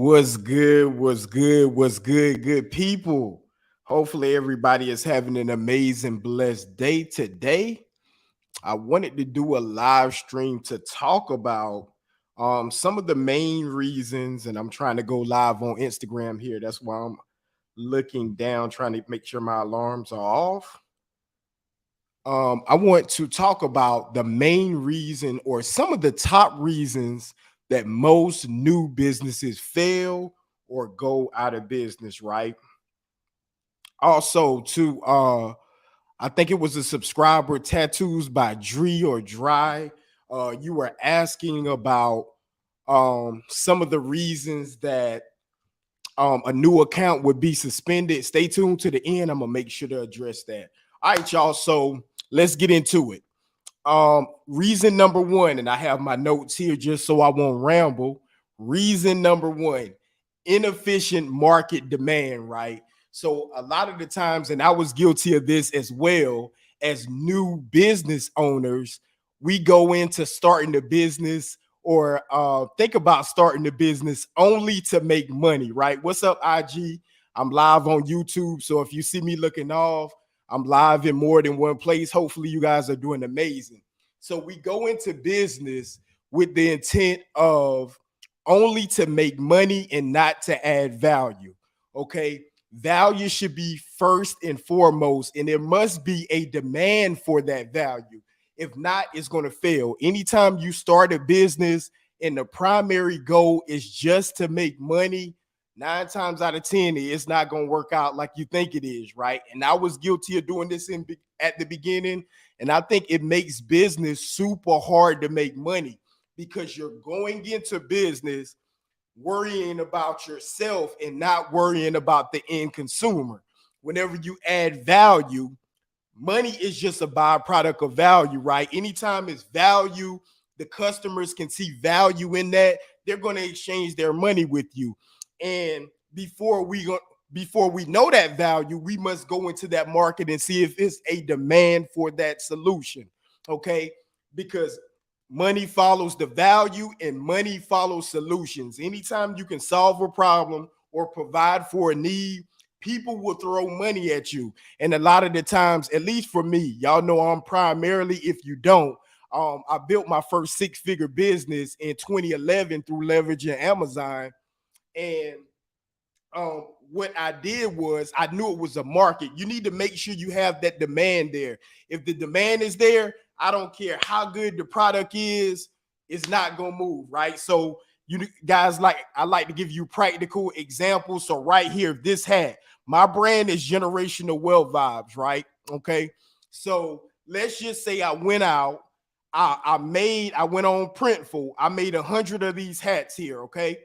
What's good? What's good? What's good, good people? Hopefully, everybody is having an amazing, blessed day today. I wanted to do a live stream to talk about some of the main reasons, and I'm trying to go live on Instagram here. That's why I'm looking down, trying to make sure my alarms are off. I want to talk about the main reason or some of the top reasons that most new businesses fail or go out of business, right? Also, to I think it was a subscriber, tattoos by Dree or Dry. You were asking about some of the reasons that a new account would be suspended. Stay tuned to the end. I'm gonna make sure to address that. All right, y'all. So let's get into it. Reason number one, and I have my notes here just so I won't ramble. Reason number one, inefficient market demand, right? So a lot of the times, and I was guilty of this as well as new business owners, we go into starting the business or think about starting the business only to make money, right? What's up, IG? I'm live on YouTube. So if you see me looking off, I'm live in more than one place. Hopefully, you guys are doing amazing. So we go into business with the intent of only to make money and not to add value. Okay. Value should be first and foremost, and there must be a demand for that value. If not, it's going to fail. Anytime you start a business and the primary goal is just to make money, 9 times out of 10, it's not going to work out like you think it is, right? And I was guilty of doing this at the beginning. And I think it makes business super hard to make money because you're going into business worrying about yourself and not worrying about the end consumer. Whenever you add value, money is just a byproduct of value, right? Anytime it's value, the customers can see value in that, they're going to exchange their money with you. And before we know that value, we must go into that market and see if it's a demand for that solution. Okay. Because money follows the value and money follows solutions. Anytime you can solve a problem or provide for a need, people will throw money at you. And a lot of the times, at least for me, y'all know I'm primarily, if you don't, I built my first six-figure business in 2011 through leveraging Amazon. And what I did was I knew it was a market. You need to make sure you have that demand there. If the demand is there, I don't care how good the product is, it's not gonna move, right? So you guys, I like to give you practical examples. So right here, this hat, my brand is Generational Wealth Vibes, right? Okay. So let's just say I went out, I went on Printful, I made 100 of these hats here, okay?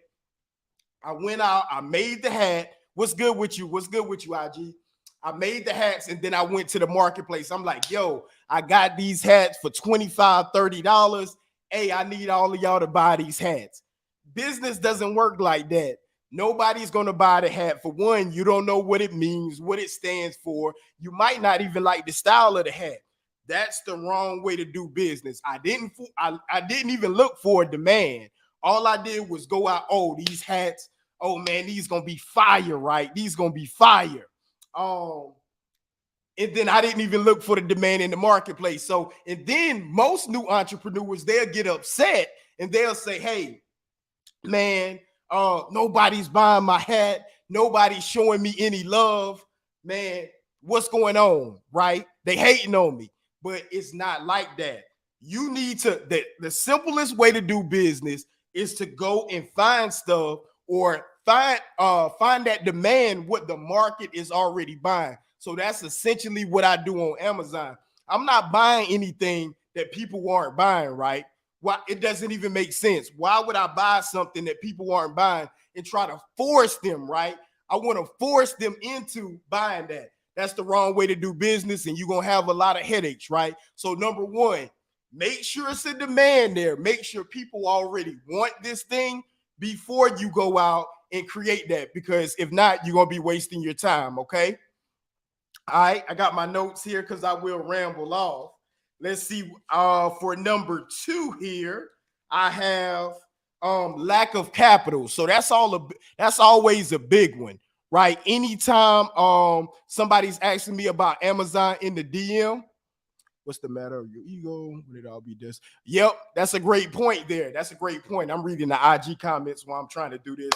I went out, I made the hat. What's good with you? What's good with you, IG? I made the hats and then I went to the marketplace. I'm like, yo, I got these hats for $25, $30. Hey, I need all of y'all to buy these hats. Business doesn't work like that. Nobody's going to buy the hat. For one, you don't know what it means, what it stands for. You might not even like the style of the hat. That's the wrong way to do business. I didn't even look for a demand. All I did was go out, oh, these hats, oh man, these gonna be fire, right? These gonna be fire. And then I didn't even look for the demand in the marketplace. So, and then most new entrepreneurs, they'll get upset and they'll say, hey, man, nobody's buying my hat. Nobody's showing me any love. Man, what's going on, right? They hating on me, but it's not like that. You need to, the simplest way to do business is to go and find stuff or find that demand what the market is already buying. So that's essentially what I do on Amazon. I'm not buying anything that people aren't buying, right? Why it doesn't even make sense. Why would I buy something that people aren't buying and try to force them, right? I want to force them into buying that. That's the wrong way to do business, and you're gonna have a lot of headaches, right? So number one, make sure it's a demand there. Make sure people already want this thing before you go out and create that, because if not, you're going to be wasting your time, okay? All right, I got my notes here because I will ramble off. Let's see, for number two here, I have lack of capital. So that's always a big one, right? Anytime somebody's asking me about Amazon in the DM, what's the matter of your ego? Would it all be this? Yep, that's a great point there. That's a great point. I'm reading the IG comments while I'm trying to do this.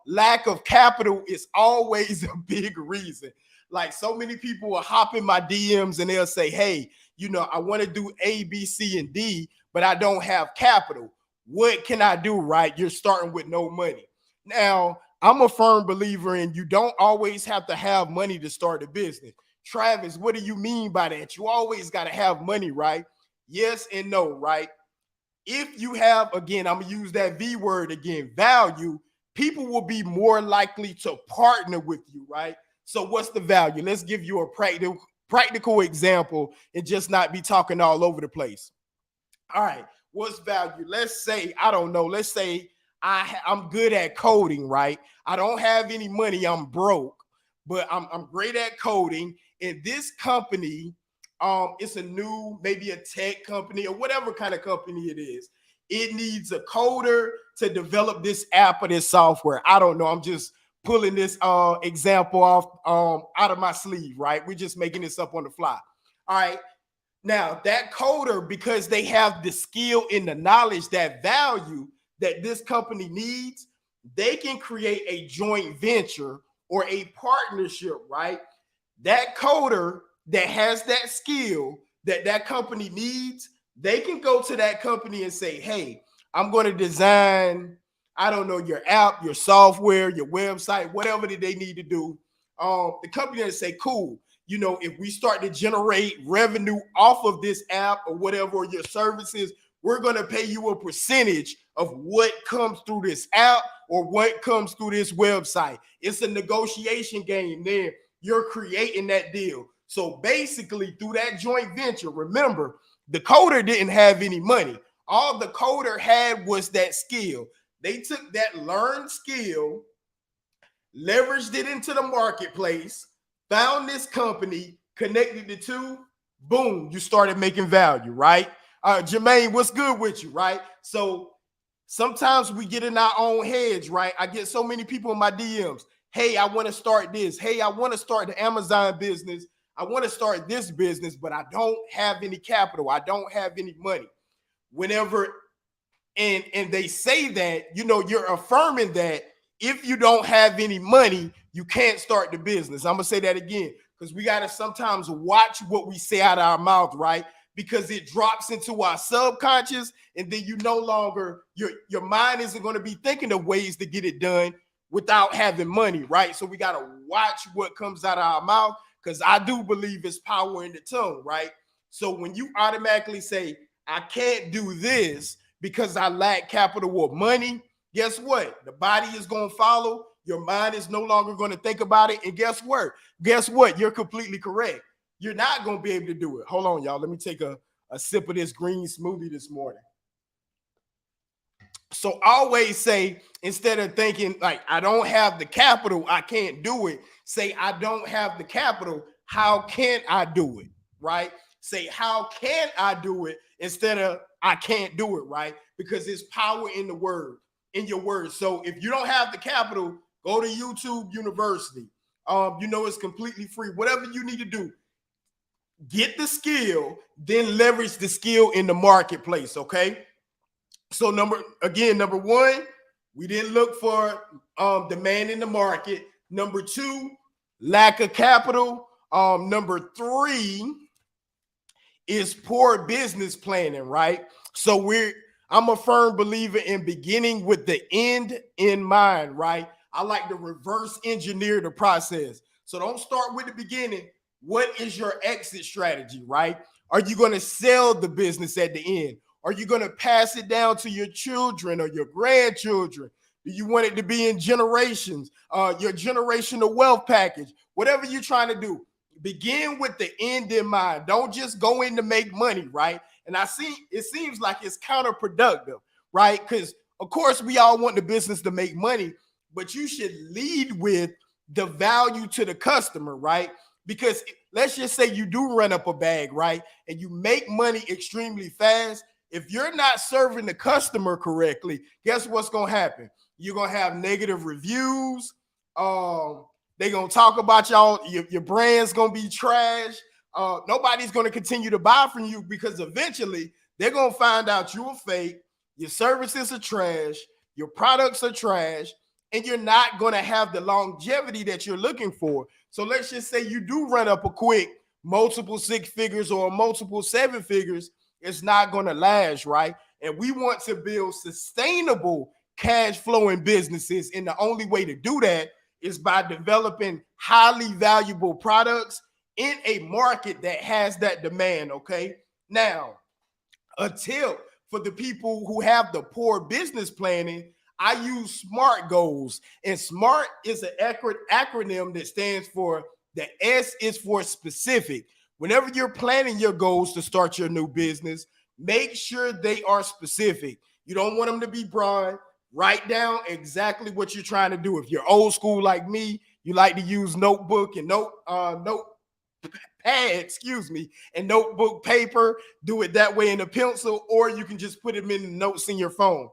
Lack of capital is always a big reason. Like, so many people will hop in my DMs and they'll say, hey, I want to do A, B, C, and D, but I don't have capital. What can I do, right? You're starting with no money. Now, I'm a firm believer in you don't always have to have money to start a business. Travis, what do you mean by that? You always got to have money, right? Yes and no, right? If you have, again, I'm going to use that V word again, value, people will be more likely to partner with you, right? So what's the value? Let's give you a practical example and just not be talking all over the place. All right, what's value? Let's say, I don't know, let's say I'm good at coding, right? I don't have any money, I'm broke, but I'm great at coding. And this company, it's a new, maybe a tech company or whatever kind of company it is. It needs a coder to develop this app or this software. I don't know. I'm just pulling this example off out of my sleeve, right? We're just making this up on the fly. All right. Now, that coder, because they have the skill and the knowledge, that value that this company needs, they can create a joint venture or a partnership, right? That coder that has that skill that company needs, they can go to that company and say, hey, I'm going to design, I don't know, your app, your software, your website, whatever that they need to do. The company will say, cool, if we start to generate revenue off of this app or whatever, or your services, we're going to pay you a percentage of what comes through this app or what comes through this website. It's a negotiation game there. You're creating that deal. So basically, through that joint venture, remember, the coder didn't have any money. All the coder had was that skill. They took that learned skill, leveraged it into the marketplace, found this company, connected the two, boom, you started making value, right? Jermaine, what's good with you, right? So sometimes we get in our own heads, right? I get so many people in my DMs. Hey, I want to start this. Hey, I want to start the Amazon business. I want to start this business, but I don't have any capital. I don't have any money. Whenever, and they say that, you're affirming that if you don't have any money, you can't start the business. I'm going to say that again, because we got to sometimes watch what we say out of our mouth, right? Because it drops into our subconscious, and then you no longer, your mind isn't going to be thinking of ways to get it done without having money, right? So we got to watch what comes out of our mouth, because I do believe it's power in the tongue, right? So when you automatically say, I can't do this because I lack capital or money, guess what? The body is going to follow. Your mind is no longer going to think about it. And guess what? You're completely correct. You're not going to be able to do it. Hold on, y'all. Let me take a sip of this green smoothie this morning. So always say, instead of thinking like, I don't have the capital, I can't do it, say, I don't have the capital, how can I do it, right? Say, how can I do it, instead of I can't do it, right? Because there's power in the word, in your words. So if you don't have the capital, go to YouTube University. It's completely free. Whatever you need to do, get the skill, then leverage the skill in the marketplace, okay? So number one, we didn't look for demand in the market. Number two, lack of capital. Number three is poor business planning, right? So I'm a firm believer in beginning with the end in mind, right? I like to reverse engineer the process. So don't start with the beginning. What is your exit strategy, right? Are you going to sell the business at the end? Are you going to pass it down to your children or your grandchildren? Do you want it to be in generations? Your generational wealth package, whatever you're trying to do, begin with the end in mind. Don't just go in to make money, right? And it seems like it's counterproductive, right? Because of course we all want the business to make money, but you should lead with the value to the customer, right? Because let's just say you do run up a bag, right? And you make money extremely fast. If you're not serving the customer correctly, guess what's going to happen? You're going to have negative reviews. They're going to talk about y'all. Your brand's going to be trash. Nobody's going to continue to buy from you because eventually they're going to find out you're fake. Your services are trash. Your products are trash. And you're not going to have the longevity that you're looking for. So let's just say you do run up a quick multiple 6 figures or multiple 7 figures. It's not going to last, right? And we want to build sustainable cash flowing businesses. And the only way to do that is by developing highly valuable products in a market that has that demand, okay? Now, a tip for the people who have the poor business planning, I use SMART goals. And SMART is an acronym that stands for, the S is for specific. Whenever you're planning your goals to start your new business, make sure they are specific. You don't want them to be broad. Write down exactly what you're trying to do. If you're old school like me, you like to use notebook and notepad, and notebook paper. Do it that way in a pencil, or you can just put them in the notes in your phone.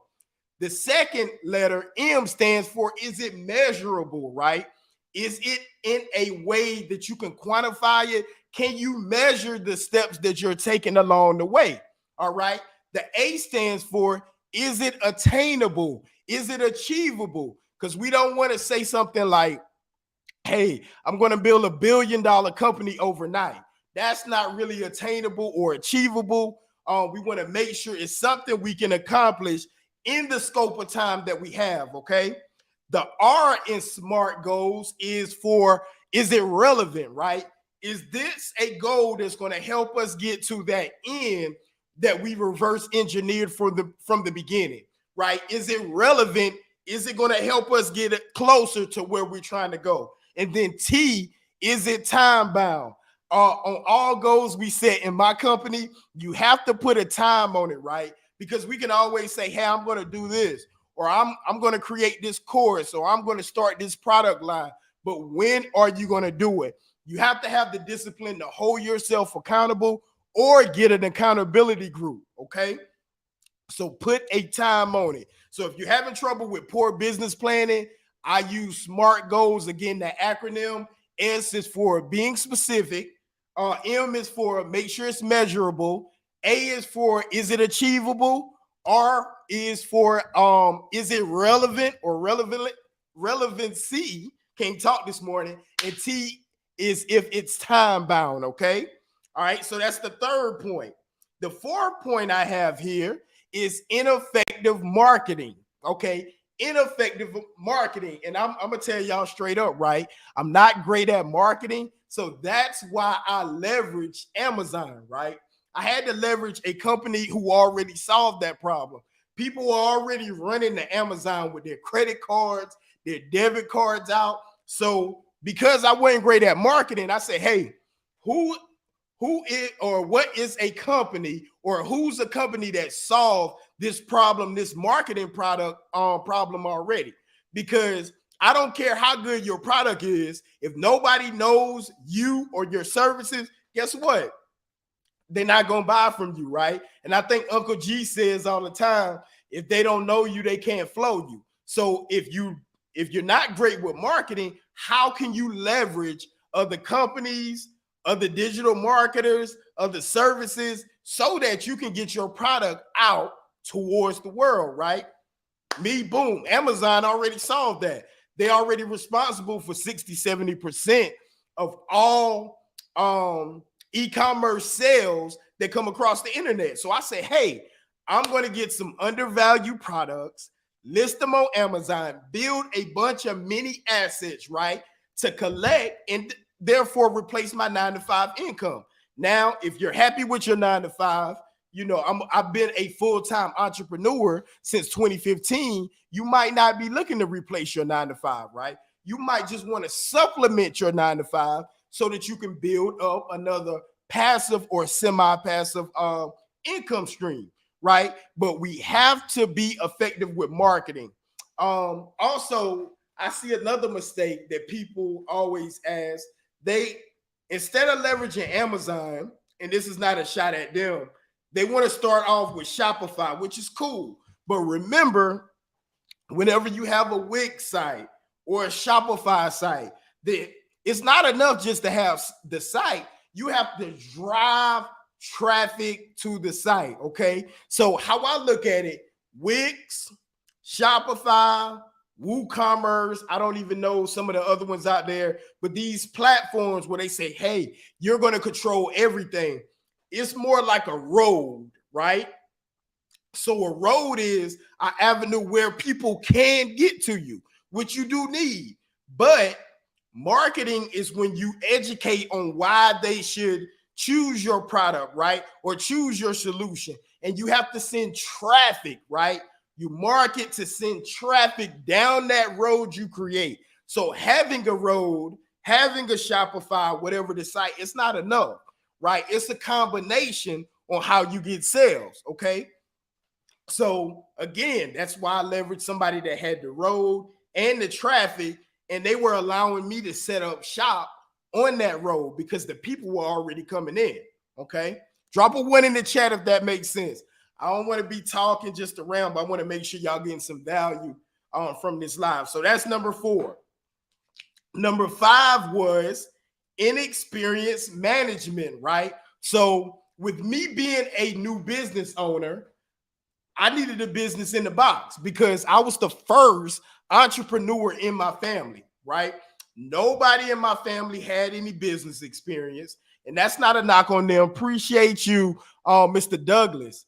The second letter, M, stands for, is it measurable, right? Is it in a way that you can quantify it? Can you measure the steps that you're taking along the way? All right. The A stands for, is it attainable? Is it achievable? Because we don't want to say something like, hey, I'm going to build $1 billion company overnight. That's not really attainable or achievable. We want to make sure it's something we can accomplish in the scope of time that we have, okay? The R in SMART goals is for, is it relevant, right? Is this a goal that's going to help us get to that end that we reverse engineered from the beginning, right? Is it relevant? Is it going to help us get it closer to where we're trying to go? And then T, is it time bound? On all goals we set in my company, you have to put a time on it, right? Because we can always say, hey, I'm going to do this, or I'm going to create this course, or I'm going to start this product line. But when are you going to do it? You have to have the discipline to hold yourself accountable or get an accountability group, okay? So put a time on it. So if you're having trouble with poor business planning, I use SMART goals. Again, that acronym. S is for being specific. M is for make sure it's measurable. A is for, is it achievable? R is for, is it relevant or relevancy? Can't talk this morning. And T is if it's time bound, okay? All right, so that's the third point. The fourth point I have here is ineffective marketing, okay? Ineffective marketing. And I'm going to tell y'all straight up, right? I'm not great at marketing, so that's why I leverage Amazon, right? I had to leverage a company who already solved that problem. People are already running to Amazon with their credit cards, their debit cards out. So because I wasn't great at marketing, I said, hey, who is or what is a company, or who's a company that solved this problem, this marketing product problem already? Because I don't care how good your product is, if nobody knows you or your services, guess what? They're not going to buy from you, right? And I think Uncle G says all the time, if they don't know you, they can't flow you. So if you're not great with marketing, how can you leverage other companies, other digital marketers, other services, so that you can get your product out towards the world, right? Boom, Amazon already solved that. They're already responsible for 60-70% of all e-commerce sales that come across the internet. So I say, hey, I'm going to get some undervalued products, list them on Amazon, build a bunch of mini assets, right, to collect and therefore replace my 9-to-5 income. Now, if you're happy with your 9-to-5, you know, I've been a full-time entrepreneur since 2015. You might not be looking to replace your 9-to-5, right? You might just want to supplement your 9-to-5 so that you can build up another passive or semi-passive income stream, right? But we have to be effective with marketing. Also, I see another mistake that people always ask. They, instead of leveraging Amazon, and this is not a shot at them, they want to start off with Shopify, which is cool. But remember, whenever you have a Wix site or a Shopify site, that it's not enough just to have the site. You have to drive traffic to the site. Okay. So how I look at it, Wix, Shopify, WooCommerce, I don't even know some of the other ones out there, but these platforms where they say, hey, you're going to control everything. It's more like a road, right? So a road is an avenue where people can get to you, which you do need. But marketing is when you educate on why they should choose your product, right? Or choose your solution. And you have to send traffic, right? You market to send traffic down that road you create. So having a road, having a Shopify, whatever the site, it's not enough, right? It's a combination on how you get sales, okay? So again, that's why I leveraged somebody that had the road and the traffic, and they were allowing me to set up shop on that road because the people were already coming in, okay? Drop a 1 in the chat if that makes sense. I don't want to be talking just around, but I want to make sure y'all getting some value from this live. So that's number 4. Number 5 was inexperienced management, right? So with me being a new business owner, I needed a business in the box because I was the first entrepreneur in my family, right? Nobody in my family had any business experience, and that's not a knock on them. Appreciate you, Mr. Douglas.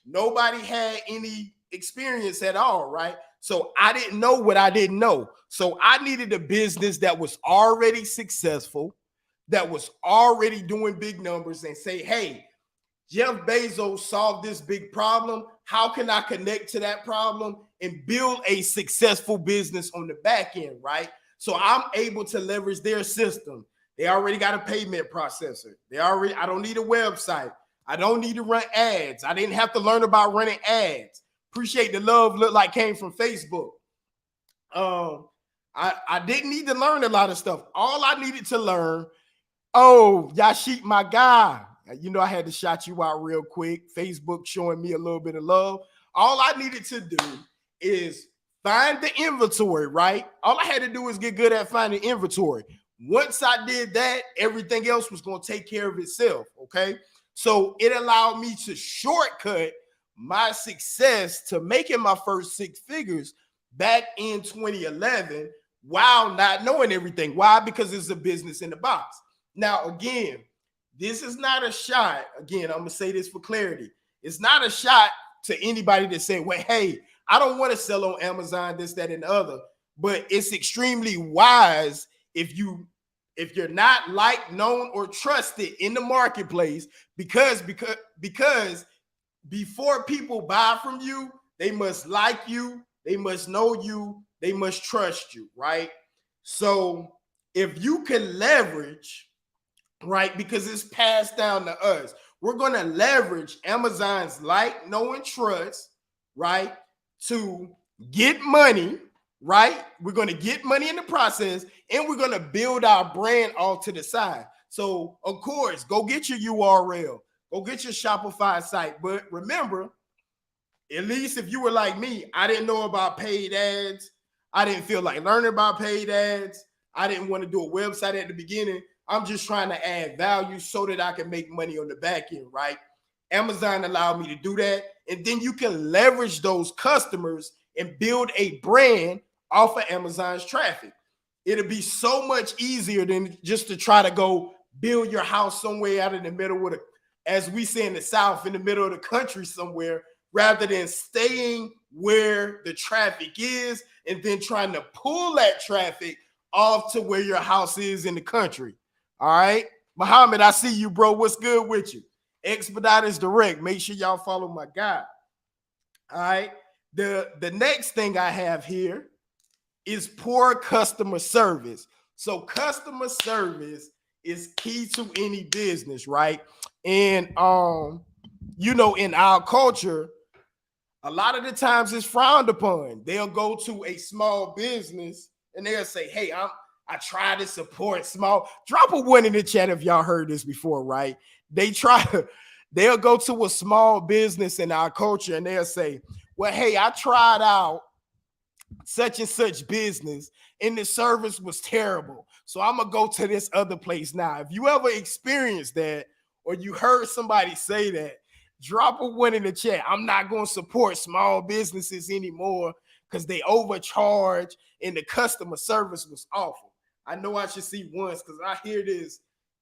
Nobody had any experience at all, right? So I didn't know what I didn't know. So I needed a business that was already successful, that was already doing big numbers, and say, hey, Jeff Bezos solved this big problem. How can I connect to that problem and build a successful business on the back end, right? So I'm able to leverage their system. They already got a payment processor. I don't need a website. I don't need to run ads. I didn't have to learn about running ads. Appreciate the love look like came from Facebook. I didn't need to learn a lot of stuff. All I needed to learn, Yashik, my guy. You know, I had to shout you out real quick. Facebook showing me a little bit of love. All I needed to do is find the inventory, right? All I had to do was get good at finding inventory. Once I did that, everything else was going to take care of itself, okay? So it allowed me to shortcut my success to making my first 6 figures back in 2011 while not knowing everything. Why? Because it's a business in the box. Now, again, this is not a shot. Again, I'm going to say this for clarity. It's not a shot to anybody that say, well, hey, I don't want to sell on Amazon, this, that, and the other. But it's extremely wise if you're not liked, known, or trusted in the marketplace, because before people buy from you, they must like you, they must know you, they must trust you, right? So if you can leverage, right, because it's passed down to us, we're going to leverage Amazon's like, know, and trust, right, to get money, right? We're going to get money in the process, and we're going to build our brand all to the side. So, of course, go get your URL, go get your Shopify site. But remember, at least if you were like me, I didn't know about paid ads. I didn't feel like learning about paid ads. I didn't want to do a website at the beginning. I'm just trying to add value so that I can make money on the back end, right? Amazon allowed me to do that. And then you can leverage those customers and build a brand off of Amazon's traffic. It'll be so much easier than just to try to go build your house somewhere out in the middle of the, as we say in the South, in the middle of the country somewhere, rather than staying where the traffic is and then trying to pull that traffic off to where your house is in the country. All right, Muhammad, I see you, bro. What's good with you? Expeditors Direct. Make sure y'all follow my guy. All right. The next thing I have here is poor customer service. So customer service is key to any business, right? And you know, in our culture, a lot of the times it's frowned upon. They'll go to a small business and they'll say, hey, I try to support small. Drop a 1 in the chat if y'all heard this before, right? They try They'll go to a small business in our culture and they'll say, well, hey, I tried out such and such business and the service was terrible, so I'm gonna go to this other place now. If you ever experienced that or you heard somebody say that, drop a one in the chat. I'm not going to support small businesses anymore because they overcharge and the customer service was awful. I know I should see ones because I hear this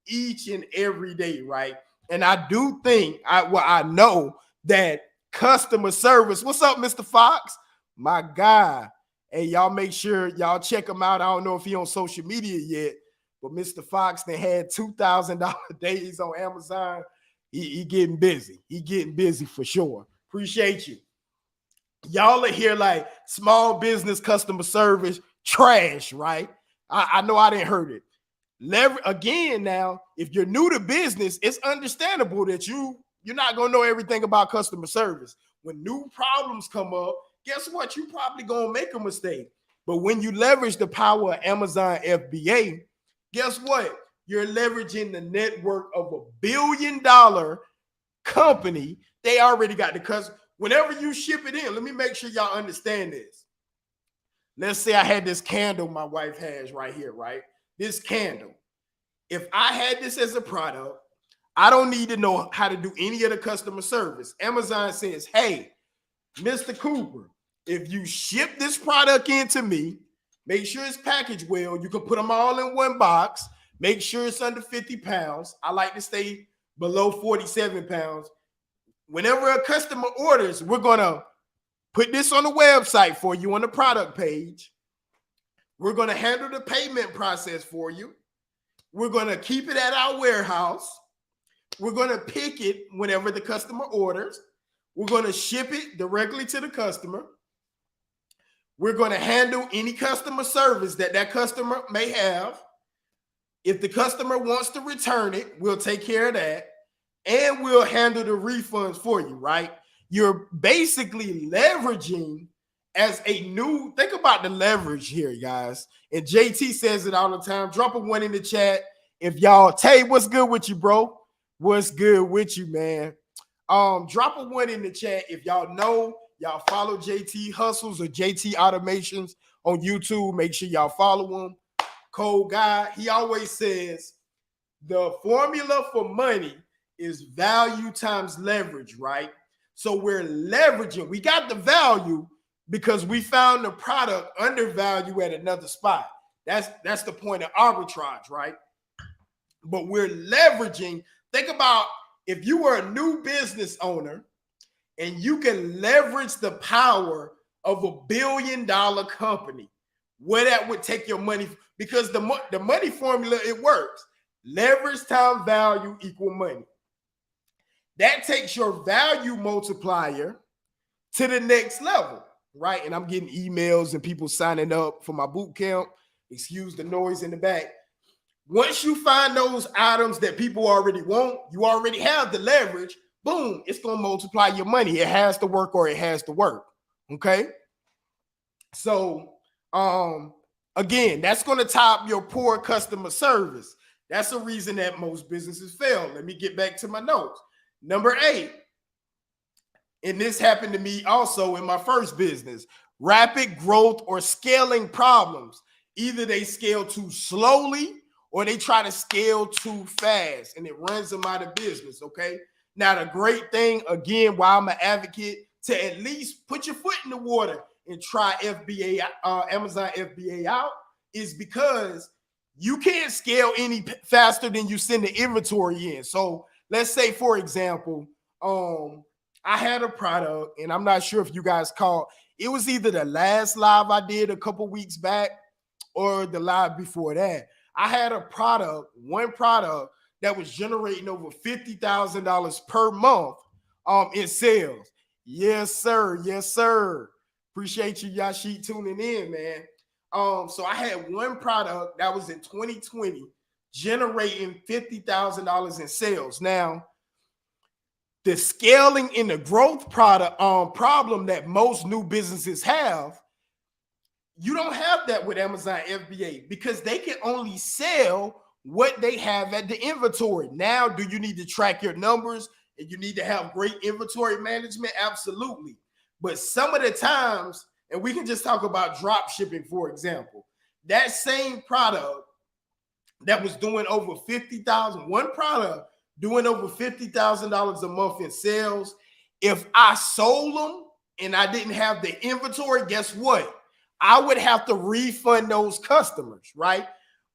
each and every day, right? And I do think I know that customer service. What's up, Mr. Fox? My guy. Hey, y'all make sure y'all check him out. I don't know if he on social media yet, but Mr. Fox, they had $2,000 days on Amazon. He getting busy. He getting busy for sure. Appreciate you. Y'all are here like small business customer service trash, right? I know I didn't heard it. Again, now, if you're new to business, it's understandable that you're not going to know everything about customer service. When new problems come up, guess what? You probably going to make a mistake. But when you leverage the power of Amazon FBA, guess what? You're leveraging the network of $1 billion company. They already got the customer. Whenever you ship it in, let me make sure y'all understand this. Let's say I had this candle my wife has right here, right? This candle. If I had this as a product, I don't need to know how to do any of the customer service. Amazon says, hey, Mr. Cooper, if you ship this product into me, make sure it's packaged well. You can put them all in one box. Make sure it's under 50 pounds. I like to stay below 47 pounds. Whenever a customer orders, we're going to put this on the website for you on the product page. We're going to handle the payment process for you. We're going to keep it at our warehouse. We're going to pick it whenever the customer orders. We're going to ship it directly to the customer. We're going to handle any customer service that customer may have. If the customer wants to return it, we'll take care of that. And we'll handle the refunds for you, right? You're basically leveraging as a new, think about the leverage here, guys. And JT says it all the time. Drop a one in the chat. If y'all, Tay, what's good with you, bro? What's good with you, man? Drop a one in the chat if y'all know, y'all follow JT Hustles or JT Automations on YouTube. Make sure y'all follow him. Cold guy. He always says the formula for money is value times leverage, right? So we're leveraging. We got the value because we found the product undervalued at another spot. That's the point of arbitrage, right? But we're leveraging. Think about if you were a new business owner and you can leverage the power of $1 billion company, where that would take your money, because the money formula, it works. Leverage time value equal money. That takes your value multiplier to the next level, right? And I'm getting emails and people signing up for my boot camp. Excuse the noise in the back. Once you find those items that people already want, you already have the leverage, boom, it's going to multiply your money. It has to work or it has to work, okay? So, again, that's going to top your poor customer service. That's the reason that most businesses fail. Let me get back to my notes. Number 8, and this happened to me also in my first business, rapid growth or scaling problems. Either they scale too slowly or they try to scale too fast and it runs them out of business, okay? Now, the great thing, again, why I'm an advocate, to at least put your foot in the water and try FBA, Amazon FBA out, is because you can't scale any faster than you send the inventory in. So let's say, for example, I had a product, and I'm not sure if you guys caught, it was either the last live I did a couple weeks back or the live before that. I had a product, one product that was generating over $50,000 per month in sales. Yes, sir. Yes, sir. Appreciate you, Yashi, tuning in, man. So I had one product that was in 2020 generating $50,000 in sales. Now, the scaling in the growth product problem that most new businesses have, you don't have that with Amazon FBA because they can only sell what they have at the inventory. Now, do you need to track your numbers? and you need to have great inventory management, absolutely. But some of the times, and we can just talk about drop shipping, for example, that same product that was doing over 50,000, one product doing over $50,000 a month in sales. If I sold them and I didn't have the inventory, guess what? I would have to refund those customers, right?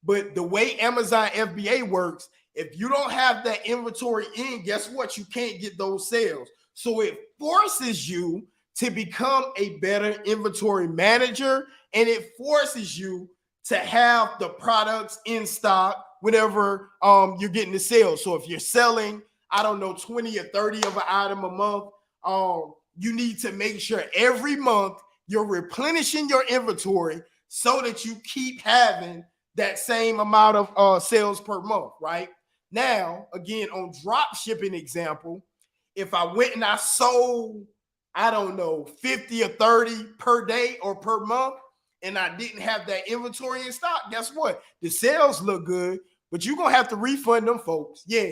But the way Amazon FBA works, if you don't have that inventory in, guess what? You can't get those sales. So it forces you to become a better inventory manager, and it forces you to have the products in stock whenever you're getting the sales. So if you're selling, I don't know, 20 or 30 of an item a month, you need to make sure every month you're replenishing your inventory so that you keep having that same amount of sales per month, right? Now, again, on drop shipping example, if I went and I sold, I don't know, 50 or 30 per day or per month, and I didn't have that inventory in stock, guess what? The sales look good, but you're going to have to refund them, folks. Yeah.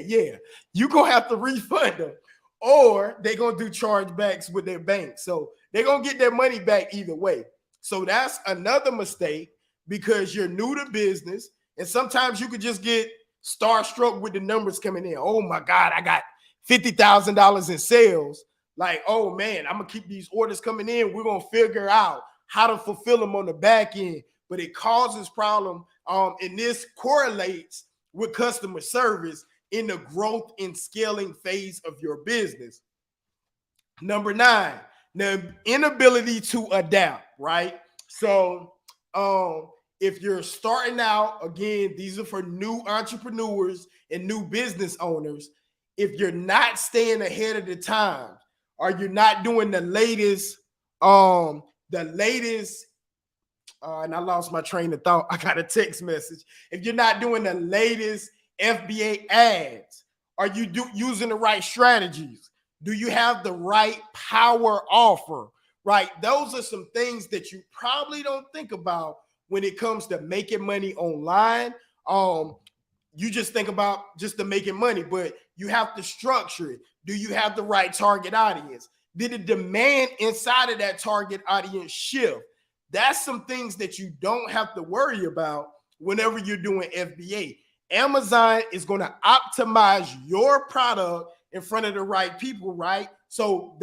You're going to have to refund them, or they're going to do chargebacks with their bank. So they're going to get their money back either way. So that's another mistake, because you're new to business, and sometimes you could just get starstruck with the numbers coming in. Oh my God, I got $50,000 in sales. Like, oh man, I'm gonna keep these orders coming in. We're gonna figure out how to fulfill them on the back end. But it causes problem, and this correlates with customer service in the growth and scaling phase of your business. Number 9, the inability to adapt, right? So if you're starting out, again, these are for new entrepreneurs and new business owners. If you're not staying ahead of the time, or you're not doing the latest, and I lost my train of thought. I got a text message. If you're not doing the latest FBA ads, are you using the right strategies? Do you have the right power offer? Right? Those are some things that you probably don't think about when it comes to making money online. You just think about just the making money, but you have to structure it. Do you have the right target audience? Did the demand inside of that target audience shift? That's some things that you don't have to worry about whenever you're doing FBA. Amazon is going to optimize your product in front of the right people, right? So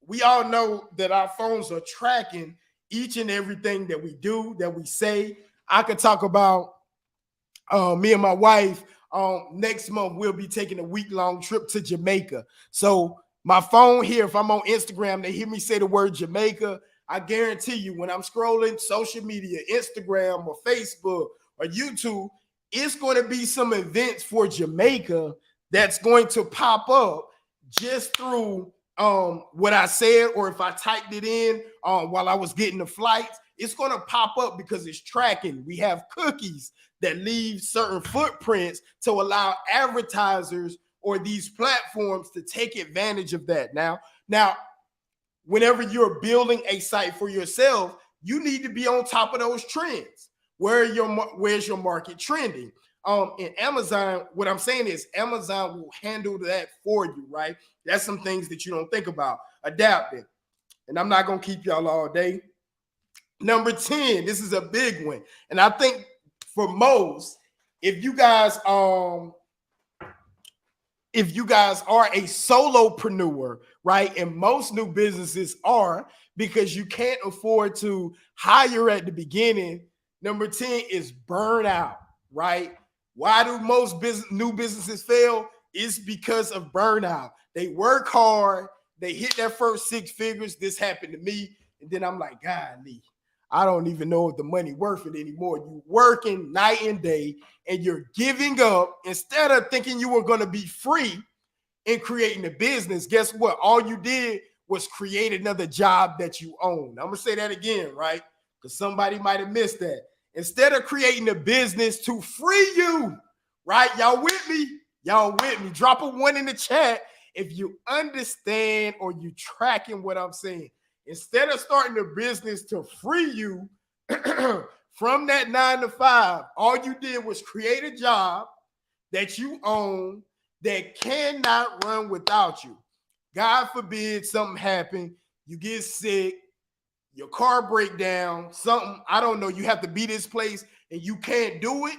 we all know that our phones are tracking each and everything that we do, that we say. I could talk about me and my wife. Next month, we'll be taking a week-long trip to Jamaica. So my phone here, if I'm on Instagram, they hear me say the word Jamaica, I guarantee you when I'm scrolling social media, Instagram or Facebook or YouTube, it's going to be some events for Jamaica that's going to pop up just through what I said, or if I typed it in while I was getting the flights, it's going to pop up because it's tracking. We have cookies that leave certain footprints to allow advertisers or these platforms to take advantage of that. Now, whenever you're building a site for yourself, you need to be on top of those trends. Where's your market trending? In Amazon, what I'm saying is Amazon will handle that for you, right? That's some things that you don't think about. Adapting. And I'm not going to keep y'all all day. Number 10, this is a big one. And I think for most, if you guys are a solopreneur, right? And most new businesses are, because you can't afford to hire at the beginning. Number 10 is burnout, right? Why do most new businesses fail? It's because of burnout. They work hard, they hit their first 6 figures. This happened to me. And then I'm like, golly, I don't even know if the money worth it anymore. You're working night and day and you're giving up. Instead of thinking you were going to be free in creating a business, guess what? All you did was create another job that you own. I'm going to say that again, right? Because somebody might have missed that. Instead of creating a business to free you, right? Y'all with me? Y'all with me? Drop a 1 in the chat if you understand or you tracking what I'm saying. Instead of starting a business to free you from that 9 to 5, all you did was create a job that you own that cannot run without you. God forbid something happen, you get sick, your car break down, something, I don't know, you have to be this place and you can't do it.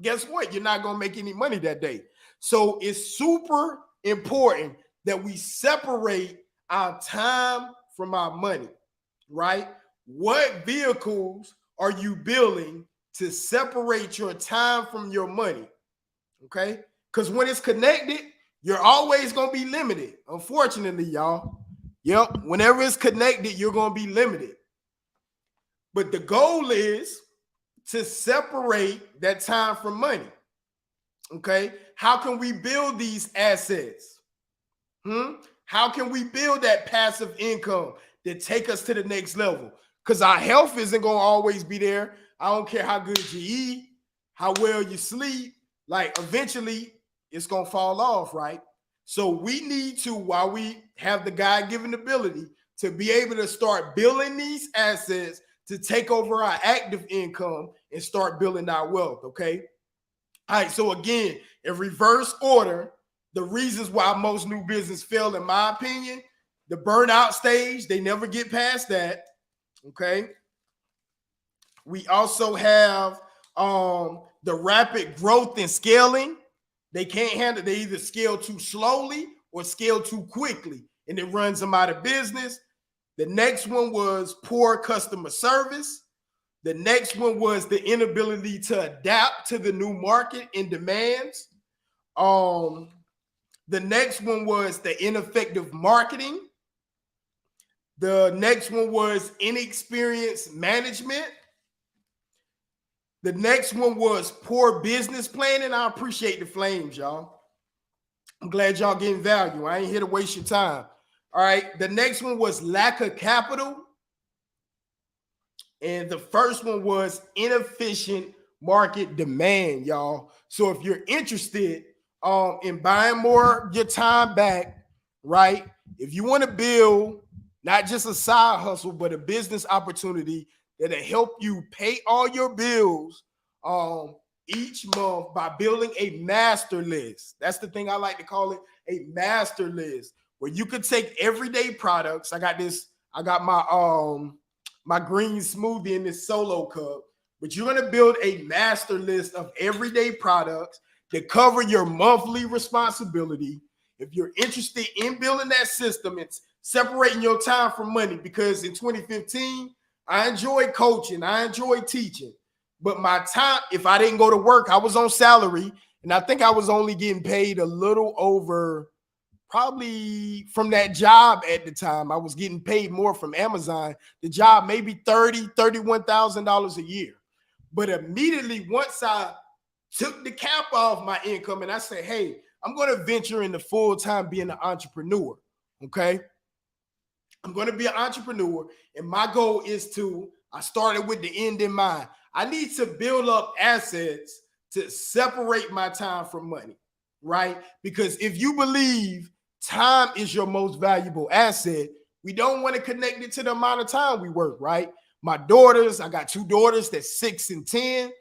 Guess what? You're not going to make any money that day. So it's super important that we separate our time from our money, right? What vehicles are you building to separate your time from your money? Okay? Because when it's connected, you're always going to be limited. Unfortunately, y'all. Yep. Whenever it's connected, you're going to be limited. But the goal is to separate that time from money. Okay? How can we build these assets? How can we build that passive income that take us to the next level? Because our health isn't going to always be there. I don't care how good you eat, how well you sleep. Like, eventually, it's going to fall off, right? So we need to, while we have the God-given ability to be able to start building these assets to take over our active income and start building our wealth, okay? All right, so again, in reverse order, the reasons why most new business fail, in my opinion, the burnout stage, they never get past that, okay? We also have the rapid growth and scaling. They can't handle, they either scale too slowly or scale too quickly, and it runs them out of business. The next one was poor customer service. The next one was the inability to adapt to the new market and demands. The next one was the ineffective marketing. The next one was inexperienced management. The next one was poor business planning. I appreciate the flames, y'all. I'm glad y'all getting value. I ain't here to waste your time. All right. The next one was lack of capital. And the first one was inefficient market demand, y'all. So if you're interested in buying more your time back, right? If you want to build not just a side hustle, but a business opportunity that'll help you pay all your bills each month by building a master list. That's the thing I like to call it, a master list, where you could take everyday products. I got my green smoothie in this solo cup, but you're going to build a master list of everyday products that cover your monthly responsibility. If you're interested in building that system, it's separating your time from money, because in 2015, I enjoyed coaching, I enjoyed teaching, but my time, if I didn't go to work, I was on salary, and I think I was only getting paid a little over, probably from that job at the time, I was getting paid more from Amazon. The job maybe $31,000 a year. But immediately once I took the cap off my income and I said, hey, I'm going to venture into full-time being an entrepreneur, okay? I'm going to be an entrepreneur, and my goal is I started with the end in mind. I need to build up assets to separate my time from money, right? Because if you believe time is your most valuable asset, we don't want to connect it to the amount of time we work, right? My daughters, I got 2 daughters that's 6 and 10.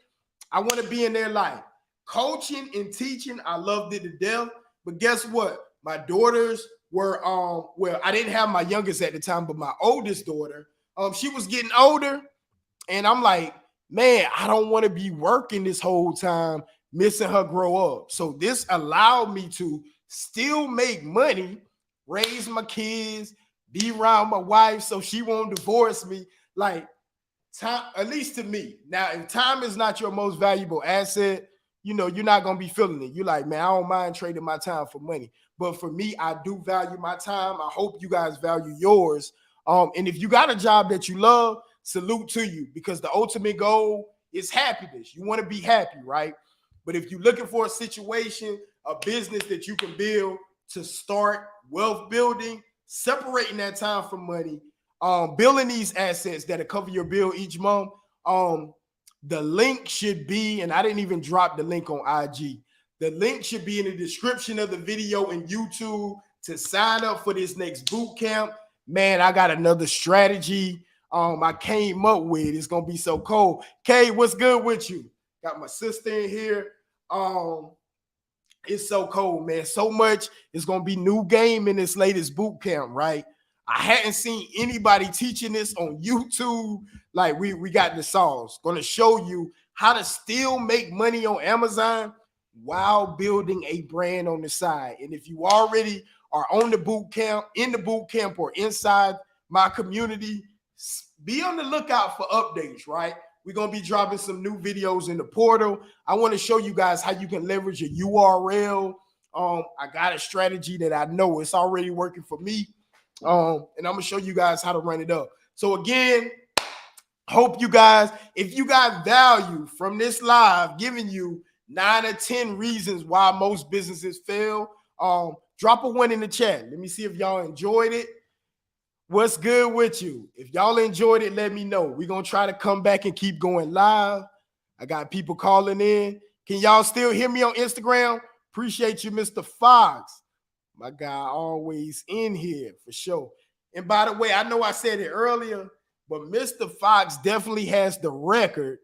I want to be in their life. Coaching and teaching, I loved it to death. But guess what? My daughters were, well, I didn't have my youngest at the time, but my oldest daughter, she was getting older. And I'm like, man, I don't want to be working this whole time, missing her grow up. So this allowed me to still make money, raise my kids, be around my wife so she won't divorce me. Like, time, at least to me. Now, if time is not your most valuable asset, you know, you're not going to be feeling it. You're like, man, I don't mind trading my time for money. But for me, I do value my time. I hope you guys value yours. And if you got a job that you love, salute to you, because the ultimate goal is happiness. You want to be happy, right? But if you're looking for a situation, a business that you can build to start wealth building, separating that time from money, building these assets that'll cover your bill each month, the link should be, and I didn't even drop the link on IG. The link should be in the description of the video in YouTube to sign up for this next boot camp. Man, I got another strategy I came up with. It's gonna be so cold. Kay, what's good with you? Got my sister in here. It's so cold, man. So much is gonna be new game in this latest boot camp, right? I hadn't seen anybody teaching this on YouTube. Like we got the sauce. Gonna show you how to still make money on Amazon while building a brand on the side. And if you already are on the boot camp, in the boot camp, or inside my community, be on the lookout for updates, right? We're going to be dropping some new videos in the portal. I want to show you guys how you can leverage a URL. I got a strategy that I know it's already working for me. And I'm going to show you guys how to run it up. So again, hope you guys, if you got value from this live, giving you 9 or 10 reasons why most businesses fail, drop a 1 in the chat. Let me see if y'all enjoyed it. What's good with you? If y'all enjoyed it, let me know. We're going to try to come back and keep going live. I got people calling in. Can y'all still hear me on Instagram? Appreciate you, Mr. Fox. My guy always in here for sure. And by the way, I know I said it earlier, but Mr. Fox definitely has the record.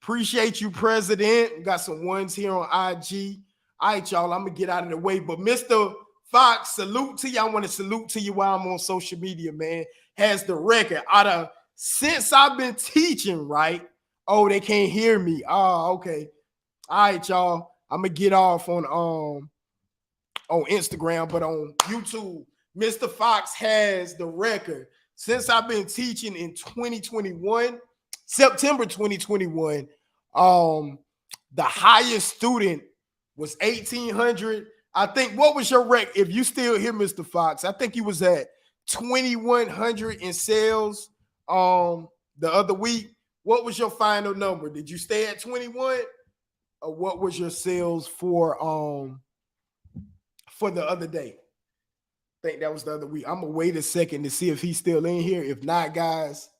Appreciate you, President. We got some ones here on IG. All right, y'all, I'm going to get out of the way. But Mr. Fox, salute to you. I want to salute to you while I'm on social media, man. Has the record since I've been teaching, right? Oh, they can't hear me. Oh, okay. All right, y'all. I'm gonna get off on Instagram, but on YouTube, Mr. Fox has the record since I've been teaching in 2021, September 2021. The highest student was 1,800. I think, what was your rec? If you still here, Mr. Fox, I think you was at 2,100 in sales the other week. What was your final number? Did you stay at 21? Or what was your sales for the other day? I think that was the other week. I'm gonna wait a second to see if he's still in here. If not, guys,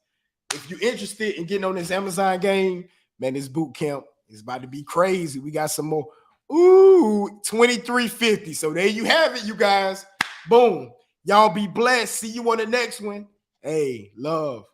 if you're interested in getting on this Amazon game, man, this boot camp is about to be crazy. We got some more. Ooh, 2350. So there you have it, you guys. Boom. Y'all be blessed. See you on the next one. Hey, love.